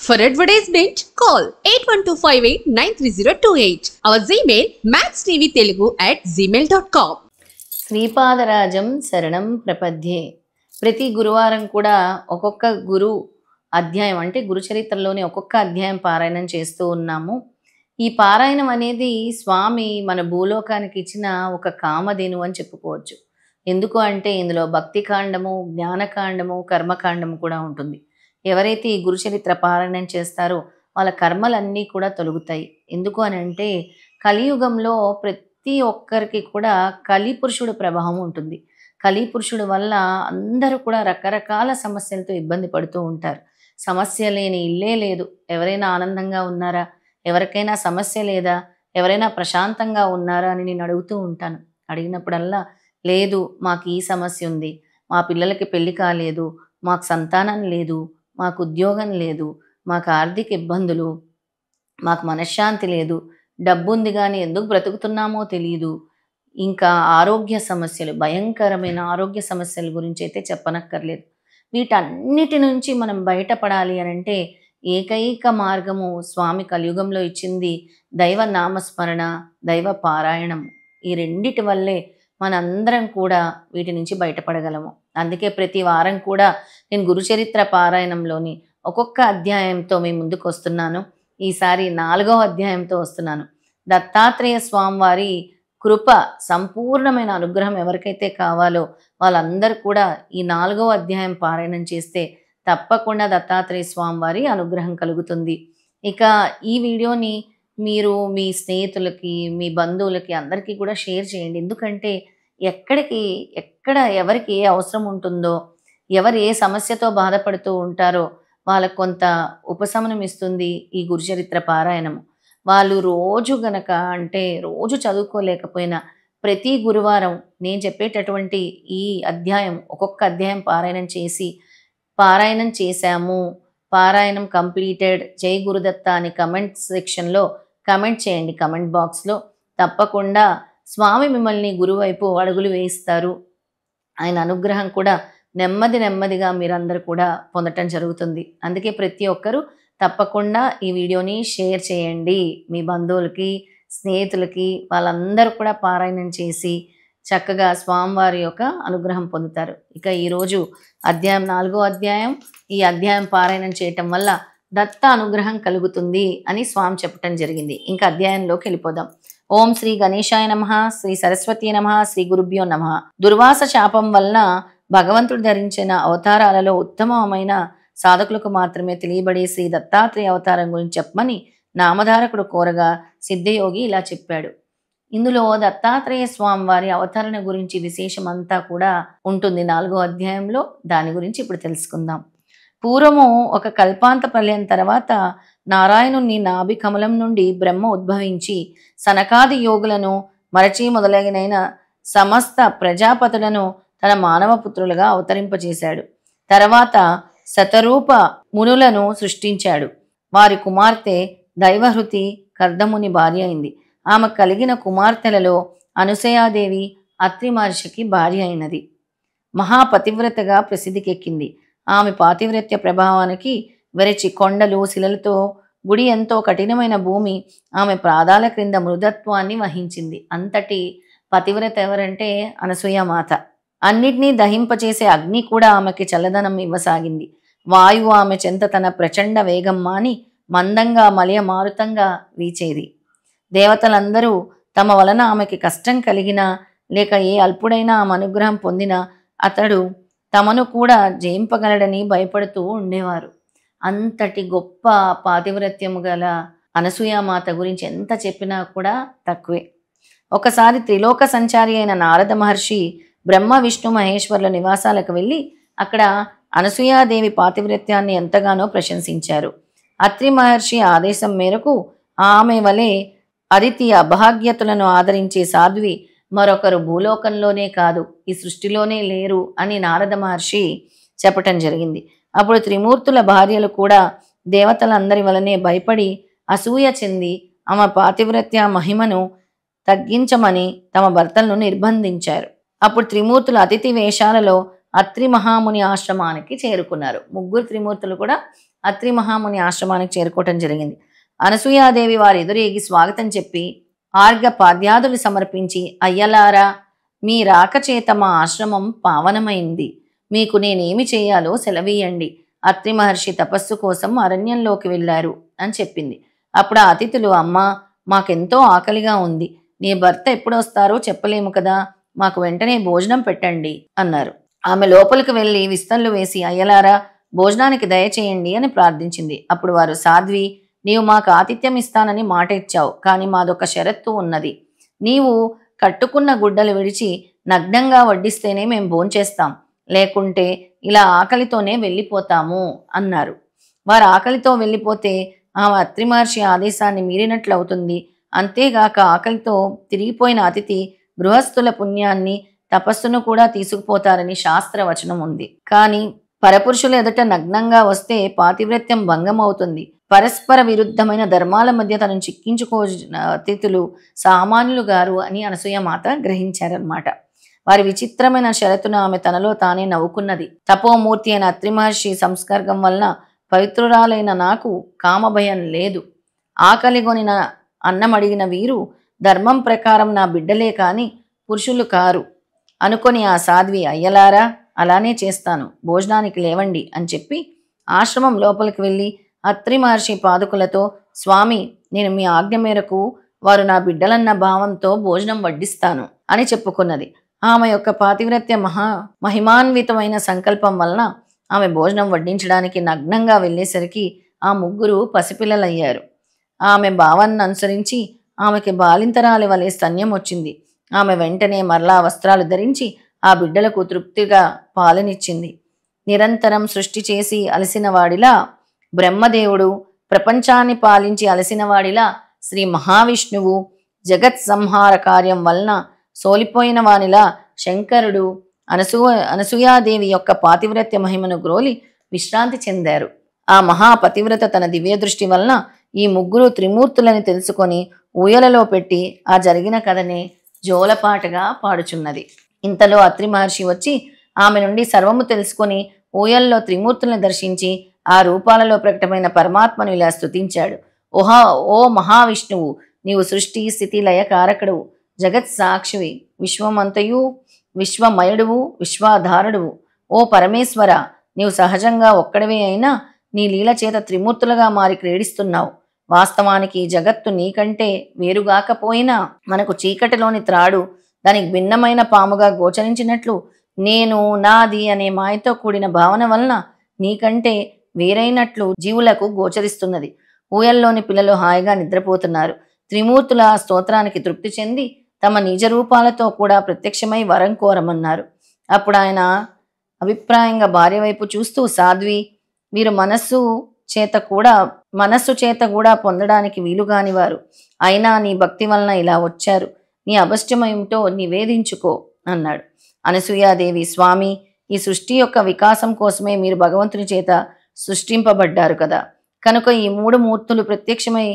For advertisement, call 8125893028. Our Gmail mathstvtelugu@gmail.com. శ్రీపాదరాజం శరణం ప్రపద్యే. ప్రతి గురువారం కూడా ఒక్కొక్క గురు అధ్యాయం అంటే గురుచరిత్రలోని ఒక్కొక్క అధ్యాయం పారాయణం చేస్తూ ఉన్నాము. ఈ పారాయణం అనేది స్వామి మన భూలోకానికి ఇచ్చిన ఒక కామధేను అని చెప్పుకోవచ్చు. ఎందుకు అంటే ఇందులో భక్తికాండము, జ్ఞానకాండము, కర్మకాండము కూడా ఉంటుంది. ఎవరైతే ఈ గురుచరిత్ర పారాయణం చేస్తారో వాళ్ళ కర్మలన్నీ కూడా తొలగుతాయి. ఎందుకు అని అంటే కలియుగంలో ప్రతి ఒక్కరికి కూడా కలిపురుషుడు ప్రభావం ఉంటుంది. కలిపురుషుడు వల్ల అందరూ కూడా రకరకాల సమస్యలతో ఇబ్బంది పడుతూ ఉంటారు. సమస్య లేని ఇల్లే లేదు. ఎవరైనా ఆనందంగా ఉన్నారా? ఎవరికైనా సమస్య లేదా? ఎవరైనా ప్రశాంతంగా ఉన్నారా అని నేను అడుగుతూ ఉంటాను. అడిగినప్పుడల్లా లేదు, మాకు ఈ సమస్య ఉంది, మా పిల్లలకి పెళ్లి కాలేదు, మాకు సంతానం లేదు, మాకు ఉద్యోగం లేదు, మాకు ఆర్థిక ఇబ్బందులు, మాకు మనశ్శాంతి లేదు, డబ్బు ఉంది కానీ ఎందుకు బ్రతుకుతున్నామో తెలియదు, ఇంకా ఆరోగ్య సమస్యలు, భయంకరమైన ఆరోగ్య సమస్యల గురించి అయితే చెప్పనక్కర్లేదు. వీటన్నిటి నుంచి మనం బయటపడాలి అని అంటే ఏకైక మార్గము స్వామి కలియుగంలో ఇచ్చింది దైవ నామస్మరణ, దైవ పారాయణం. ఈ రెండిటి వల్లే మనందరం కూడా వీటి నుంచి బయటపడగలము. అందుకే ప్రతి వారం కూడా నేను గురుచరిత్ర పారాయణంలోని ఒక్కొక్క అధ్యాయంతో మీ ముందుకు వస్తున్నాను. ఈసారి 4వ అధ్యాయంతో వస్తున్నాను. దత్తాత్రేయ స్వామివారి కృప, సంపూర్ణమైన అనుగ్రహం ఎవరికైతే కావాలో వాళ్ళందరూ కూడా ఈ 4వ అధ్యాయం పారాయణం చేస్తే తప్పకుండా దత్తాత్రేయ స్వామివారి అనుగ్రహం కలుగుతుంది. ఇక ఈ వీడియోని మీరు మీ స్నేహితులకి, మీ బంధువులకి అందరికీ కూడా షేర్ చేయండి. ఎందుకంటే ఎక్కడ ఎవరికి ఏ అవసరం ఉంటుందో, ఎవరు ఏ సమస్యతో బాధపడుతూ ఉంటారో వాళ్ళకు కొంత ఉపశమనం ఇస్తుంది ఈ గురుచరిత్ర పారాయణము. వాళ్ళు రోజు గనక అంటే రోజు చదువుకోలేకపోయినా ప్రతి గురువారం నేను చెప్పేటటువంటి ఈ అధ్యాయం ఒక్కొక్క అధ్యాయం పారాయణం చేశాము, పారాయణం కంప్లీటెడ్, జై గురుదత్త అని కమెంట్ సెక్షన్లో కమెంట్ చేయండి. కమెంట్ బాక్స్లో తప్పకుండా స్వామి మిమ్మల్ని గురువైపు అడుగులు వేయిస్తారు. ఆయన అనుగ్రహం కూడా నెమ్మదిగా మీరందరూ కూడా పొందటం జరుగుతుంది. అందుకే ప్రతి ఒక్కరూ తప్పకుండా ఈ వీడియోని షేర్ చేయండి. మీ బంధువులకి, స్నేహితులకి, వాళ్ళందరూ కూడా పారాయణం చేసి చక్కగా స్వామివారి యొక్క అనుగ్రహం పొందుతారు. ఇక ఈరోజు అధ్యాయం 4వ అధ్యాయం. ఈ అధ్యాయం పారాయణం చేయటం వల్ల దత్త అనుగ్రహం కలుగుతుంది అని స్వామి చెప్పటం జరిగింది. ఇంకా అధ్యాయంలోకి వెళ్ళిపోదాం. ఓం శ్రీ గణేశాయ నమః, శ్రీ సరస్వతీ నమః, శ్రీ గురుభ్యో నమః. దుర్వాస శాపం వలన భగవంతుడు ధరించిన అవతారాలలో ఉత్తమమైన సాధకులకు మాత్రమే తెలియబడే శ్రీ దత్తాత్రేయ అవతారం గురించి చెప్పమని నామధారకుడు కోరగా సిద్ధయోగి ఇలా చెప్పాడు. ఇందులో దత్తాత్రేయ స్వామి వారి అవతరణ గురించి విశేషం అంతా కూడా ఉంటుంది 4వ అధ్యాయంలో. దాని గురించి ఇప్పుడు తెలుసుకుందాం. పూర్వము ఒక కల్పాంత ప్రళయం తర్వాత నారాయణుని నాభి కమలం నుండి బ్రహ్మ ఉద్భవించి సనకాది యోగులను మరచి మొదలైన సమస్త ప్రజాపతులను తన మానవ పుత్రులుగా అవతరింపచేశాడు. తర్వాత శతరూప మునులను సృష్టించాడు. వారి కుమార్తె దైవహృతి కర్దముని భార్య అయింది. ఆమె కలిగిన కుమార్తెలలో అనసూయాదేవి అత్రి మహర్షికి భార్య అయినది. మహాపతివ్రతగా ప్రసిద్ధికెక్కింది. ఆమె పాతివ్రత్య ప్రభావానికి వెరచి కొండలు, శిలలతో గుడి ఎంతో కఠినమైన భూమి ఆమె పాదాల క్రింద మృదత్వాన్ని వహించింది. అంతటి పతివ్రత ఎవరంటే అనసూయమాత. అన్నిటినీ దహింపచేసే అగ్ని కూడా ఆమెకి చల్లదనం ఇవ్వసాగింది. వాయువు ఆమె చెంత తన ప్రచండ వేగం మాని మందంగా మలయ మారుతంగా వీచేది. దేవతలందరూ తమ వలన ఆమెకి కష్టం కలిగినా లేక ఏ అల్పుడైనా ఆమె అనుగ్రహం పొందినా అతడు తమను కూడా జయింపగలడని భయపడుతూ ఉండేవారు. అంతటి గొప్ప పాతివ్రత్యము గల అనసూయామాత గురించి ఎంత చెప్పినా కూడా తక్కువే. ఒకసారి త్రిలోక సంచారి అయిన నారద మహర్షి బ్రహ్మ, విష్ణు, మహేశ్వరుల నివాసాలకు వెళ్ళి అక్కడ అనసూయాదేవి పాతివ్రత్యాన్ని ఎంతగానో ప్రశంసించారు. అత్రి మహర్షి ఆదేశం మేరకు ఆమె వలె అదితి అభాగ్యతలను ఆదరించే సాధ్వి మరొకరు భూలోకంలోనే కాదు ఈ సృష్టిలోనే లేరు అని నారద మహర్షి చెప్పటం జరిగింది. అప్పుడు త్రిమూర్తుల భార్యలు కూడా దేవతలందరి వలనే భయపడి అసూయ చెంది ఆమె పాతివ్రత్య మహిమను తగ్గించమని తమ భర్తలను నిర్బంధించారు. అప్పుడు త్రిమూర్తులు అతిథి వేషాలలో అత్రి మహాముని ఆశ్రమానికి చేరుకున్నారు. ముగ్గురు త్రిమూర్తులు కూడా అత్రి మహాముని ఆశ్రమానికి చేరుకోవటం జరిగింది. అనసూయాదేవి వారి ఎదురేగి స్వాగతం చెప్పి ఆర్ఘ పాద్యాదులు సమర్పించి, అయ్యలారా, మీ రాక చేత మా ఆశ్రమం పావనమైంది. మీకు నేనేమి చేయాలో సెలవీయండి. అత్రి మహర్షి తపస్సు కోసం అరణ్యంలోకి వెళ్ళారు అని చెప్పింది. అప్పుడు ఆ అతిథులు, అమ్మా, మాకెంతో ఆకలిగా ఉంది. నీ భర్త ఎప్పుడొస్తారో చెప్పలేము కదా, మాకు వెంటనే భోజనం పెట్టండి అన్నారు. ఆమె లోపలికి వెళ్ళి విస్తళ్ళు వేసి, అయ్యలారా, భోజనానికి దయచేయండి అని ప్రార్థించింది. అప్పుడు వారు, సాధ్వి, నీవు మాకు ఆతిథ్యం ఇస్తానని మాట ఇచ్చావు, కానీ మాదొక షరత్తు ఉన్నది. నీవు కట్టుకున్న గుడ్డలు విడిచి నగ్నంగా వడ్డిస్తేనే మేము భోంచేస్తాం, లేకుంటే ఇలా ఆకలితోనే వెళ్ళిపోతాము అన్నారు. వారు ఆకలితో వెళ్ళిపోతే ఆమె అత్రి మహర్షి ఆదేశాన్ని మీరినట్లు అవుతుంది. అంతేగాక ఆకలితో తిరిగిపోయిన అతిథి గృహస్థుల పుణ్యాన్ని, తపస్సును కూడా తీసుకుపోతారని శాస్త్రవచనం ఉంది. కానీ పరపురుషుల ఎదుట నగ్నంగా వస్తే పాతివ్రత్యం భంగం అవుతుంది. పరస్పర విరుద్ధమైన ధర్మాల మధ్య తనను చిక్కించుకో అతిథులు సామాన్యులు గారు అని అనసూయమాత గ్రహించారన్నమాట. వారి విచిత్రమైన షరతును ఆమె తనలో తానే నవ్వుకున్నది. తపోమూర్తి అయిన అత్రి మహర్షి సంస్కర్గం వలన పవిత్రురాలైన నాకు కామభయం లేదు. ఆకలిగొనిన అన్నం అడిగిన వీరు ధర్మం ప్రకారం నా బిడ్డలే కాని పురుషులు కారు అనుకొని ఆ సాధ్వి, అయ్యలారా, అలానే చేస్తాను, భోజనానికి లేవండి అని చెప్పి ఆశ్రమం లోపలికి వెళ్ళి అత్రి మహర్షి పాదుకులతో, స్వామి, నేను మీ ఆజ్ఞ మేరకు వారు నా బిడ్డలన్న భావంతో భోజనం వడ్డిస్తాను అని చెప్పుకున్నది. ఆమె యొక్క పాతివ్రత్య మహిమాన్వితమైన సంకల్పం వలన ఆమె భోజనం వడ్డించడానికి నగ్నంగా వెళ్ళేసరికి ఆ ముగ్గురు పసిపిల్లలయ్యారు. ఆమె భావాన్ని అనుసరించి ఆమెకి బాలింతరాలి వలె స్తన్యం వచ్చింది. ఆమె వెంటనే మరలా వస్త్రాలు ధరించి ఆ బిడ్డలకు తృప్తిగా పాలనిచ్చింది. నిరంతరం సృష్టి చేసి అలసిన వాడిలా బ్రహ్మదేవుడు, ప్రపంచాన్ని పాలించి అలసిన వాడిలా శ్రీ మహావిష్ణువు, జగత్ సంహార కార్యం వలన సోలిపోయిన వానిలా శంకరుడు అనసూయాదేవి యొక్క పాతివ్రత్య మహిమను గ్రోలి విశ్రాంతి చెందారు. ఆ మహాపతివ్రత తన దివ్య దృష్టి వలన ఈ ముగ్గురు త్రిమూర్తులని తెలుసుకొని ఊయలలో పెట్టి ఆ జరిగిన కథనే జోలపాటగా పాడుచున్నది. ఇంతలో అత్రి మహర్షి వచ్చి ఆమె నుండి సర్వము తెలుసుకొని ఊయల్లో త్రిమూర్తులను దర్శించి ఆ రూపాలలో ప్రకటమైన పరమాత్మను ఇలా స్తుతించాడు. ఓ మహావిష్ణువు, నీవు సృష్టి స్థితి లయ కారకుడువు, జగత్ సాక్షివి, విశ్వమంతయు విశ్వమయుడువు, విశ్వాధారుడువు. ఓ పరమేశ్వర, నీవు సహజంగా ఒక్కడవే అయినా నీ లీల చేత త్రిమూర్తులుగా మారి క్రీడిస్తున్నావు. వాస్తవానికి జగత్తు నీకంటే వేరుగాకపోయినా మనకు చీకటిలోని త్రాడు దానికి భిన్నమైన పాముగా గోచరించినట్లు నేను, నాది అనే మాయతో కూడిన భావన వలన నీకంటే వేరైనట్లు జీవులకు గోచరిస్తున్నది. ఊయల్లోని పిల్లలు హాయిగా నిద్రపోతున్నారు. త్రిమూర్తుల స్తోత్రానికి తృప్తి చెంది తమ నిజ రూపాలతో కూడా ప్రత్యక్షమై వరం కోరమన్నారు. అప్పుడు ఆయన అభిప్రాయంగా భార్య వైపు చూస్తూ, సాధ్వి, వీరు మనస్సు చేత కూడా పొందడానికి వీలుగాని వారు, అయినా నీ భక్తి వలన ఇలా వచ్చారు. నీ అభష్టమేమిటో నివేదించుకో అన్నాడు. అనసూయాదేవి, స్వామి, ఈ సృష్టి యొక్క వికాసం కోసమే మీరు భగవంతుని చేత సృష్టింపబడ్డారు కదా, కనుక ఈ మూడు మూర్తులు ప్రత్యక్షమై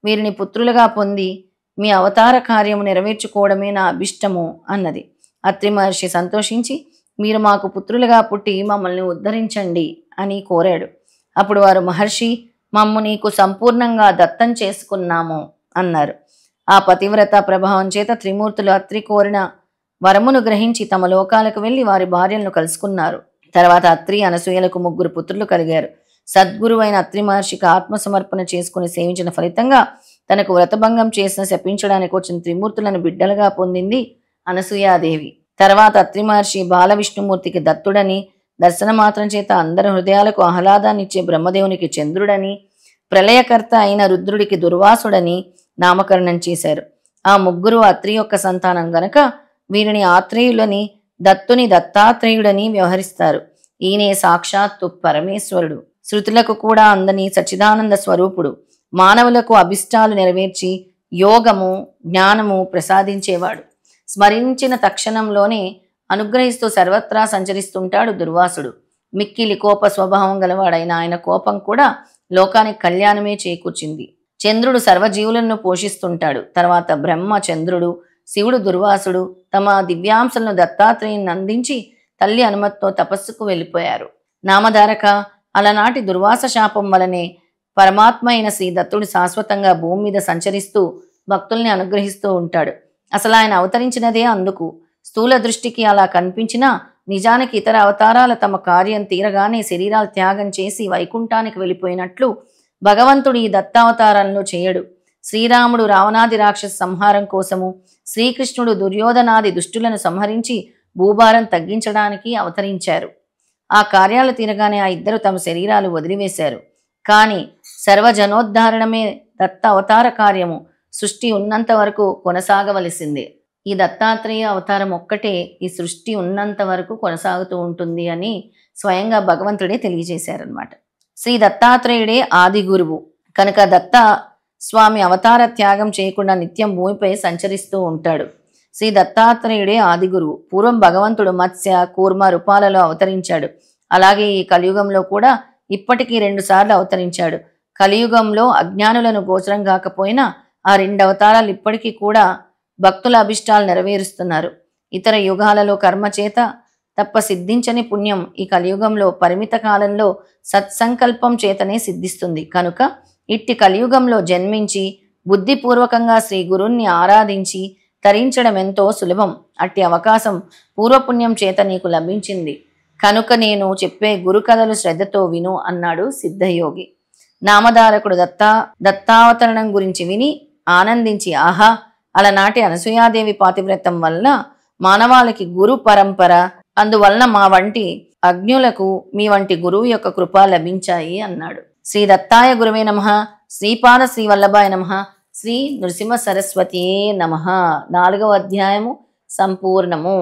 వీరిని పుత్రులుగా పొంది మీ అవతార కార్యము నెరవేర్చుకోవడమే నా అభిష్టము అన్నది. అత్రి మహర్షి సంతోషించి, మీరు మాకు పుత్రులుగా పుట్టి మమ్మల్ని ఉద్ధరించండి అని కోరాడు. అప్పుడు వారు, మహర్షి, మమ్ము నీకు సంపూర్ణంగా దత్తం చేసుకున్నాము అన్నారు. ఆ పతివ్రత ప్రభావం చేత త్రిమూర్తులు అత్రి కోరిన వరమును గ్రహించి తమ లోకాలకు వెళ్లి వారి భార్యలను కలుసుకున్నారు. తర్వాత అత్రి అనసూయలకు ముగ్గురు పుత్రులు కలిగారు. సద్గురువైన అత్రి మహర్షికి ఆత్మసమర్పణ చేసుకుని సేవించిన ఫలితంగా తనకు వ్రతభంగం చేసిన శపించడానికి వచ్చిన త్రిమూర్తులను బిడ్డలుగా పొందింది అనసూయాదేవి. తర్వాత అత్రి మహర్షి బాల విష్ణుమూర్తికి దత్తుడని, దర్శనమాత్రం చేత అందరి హృదయాలకు ఆహ్లాదాన్నిచ్చే బ్రహ్మదేవునికి చంద్రుడని, ప్రళయకర్త అయిన రుద్రుడికి దుర్వాసుడని నామకరణం చేశారు. ఆ ముగ్గురు అత్రి యొక్క సంతానం గనక వీరిని ఆత్రేయులని, దత్తుని దత్తాత్రేయుడని వ్యవహరిస్తారు. ఈయనే సాక్షాత్తు పరమేశ్వరుడు, శృతులకు కూడా అందని సచ్చిదానంద స్వరూపుడు, మానవులకు అభిష్టాలు నెరవేర్చి యోగము జ్ఞానము ప్రసాదించేవాడు. స్మరించిన తక్షణంలోనే అనుగ్రహిస్తూ సర్వత్రా సంచరిస్తుంటాడు దుర్వాసుడు. మిక్కిలి కోప స్వభావం గలవాడైన ఆయన కోపం కూడా లోకానికి కళ్యాణమే చేకూర్చింది. చంద్రుడు సర్వజీవులను పోషిస్తుంటాడు. తర్వాత బ్రహ్మ, చంద్రుడు, శివుడు, దుర్వాసుడు తమ దివ్యాంశలను దత్తాత్రేయుని అందించి తల్లి అనుమతితో తపస్సుకు వెళ్ళిపోయారు. నామధారక, అలనాటి దుర్వాస శాపం వలనే పరమాత్మ అయిన శ్రీ దత్తుడు శాశ్వతంగా భూమి మీద సంచరిస్తూ భక్తుల్ని అనుగ్రహిస్తూ ఉంటాడు. అసలు ఆయన అవతరించినదే అందుకు. స్థూల దృష్టికి అలా కనిపించినా నిజానికి ఇతర అవతారాల తమ కార్యం తీరగానే శరీరాలు త్యాగం చేసి వైకుంఠానికి వెళ్ళిపోయినట్లు భగవంతుడు ఈ దత్తావతారంలో చేయడు. శ్రీరాముడు రావణాది రాక్షస సంహారం కోసము, శ్రీకృష్ణుడు దుర్యోధనాది దుష్టులను సంహరించి భూభారం తగ్గించడానికి అవతరించారు. ఆ కార్యాలు తీరగానే ఆ ఇద్దరు తమ శరీరాలు వదిలివేశారు. కానీ సర్వజనోద్ధారణమే దత్త అవతార కార్యము సృష్టి ఉన్నంత వరకు కొనసాగవలసిందే. ఈ దత్తాత్రేయ అవతారం ఒక్కటే ఈ సృష్టి ఉన్నంత వరకు కొనసాగుతూ ఉంటుంది అని స్వయంగా భగవంతుడే తెలియజేశారనమాట. శ్రీ దత్తాత్రేయుడే ఆది గురువు కనుక దత్త స్వామి అవతార త్యాగం చేయకుండా నిత్యం భూమిపై సంచరిస్తూ ఉంటాడు. శ్రీ దత్తాత్రేయుడే ఆది గురువు. పూర్వం భగవంతుడు మత్స్య, కూర్మ రూపాలలో అవతరించాడు. అలాగే ఈ కలియుగంలో కూడా ఇప్పటికీ 2 సార్లు అవతరించాడు. కలియుగంలో అజ్ఞానులను గోచరం కాకపోయినా ఆ 2 అవతారాలు ఇప్పటికీ కూడా భక్తుల అభిష్టాలు నెరవేరుస్తున్నారు. ఇతర యుగాలలో కర్మ చేత తప్ప సిద్ధించని పుణ్యం ఈ కలియుగంలో పరిమిత కాలంలో సత్సంకల్పం చేతనే సిద్ధిస్తుంది. కనుక ఇట్టి కలియుగంలో జన్మించి బుద్ధిపూర్వకంగా శ్రీ గురుణ్ణి ఆరాధించి తరించడం ఎంతో సులభం. అట్టి అవకాశం పూర్వపుణ్యం చేత నీకు లభించింది కనుక నేను చెప్పే గురు కథలు శ్రద్ధతో విను అన్నాడు సిద్ధయోగి. నామధారకుడు దత్తావతరణం గురించి విని ఆనందించి, ఆహా, అలనాటి అనసూయాదేవి పాతివ్రతం వల్ల మానవాళికి గురు పరంపర, అందువలన మా వంటి అజ్ఞులకు మీ వంటి గురువు యొక్క కృప లభించాయి అన్నాడు. శ్రీ దత్తాయ గురువే నమః. శ్రీపాద శ్రీ వల్లభాయ నమః. శ్రీ నృసింహ సరస్వతియే నమః. 4వ అధ్యాయము సంపూర్ణము.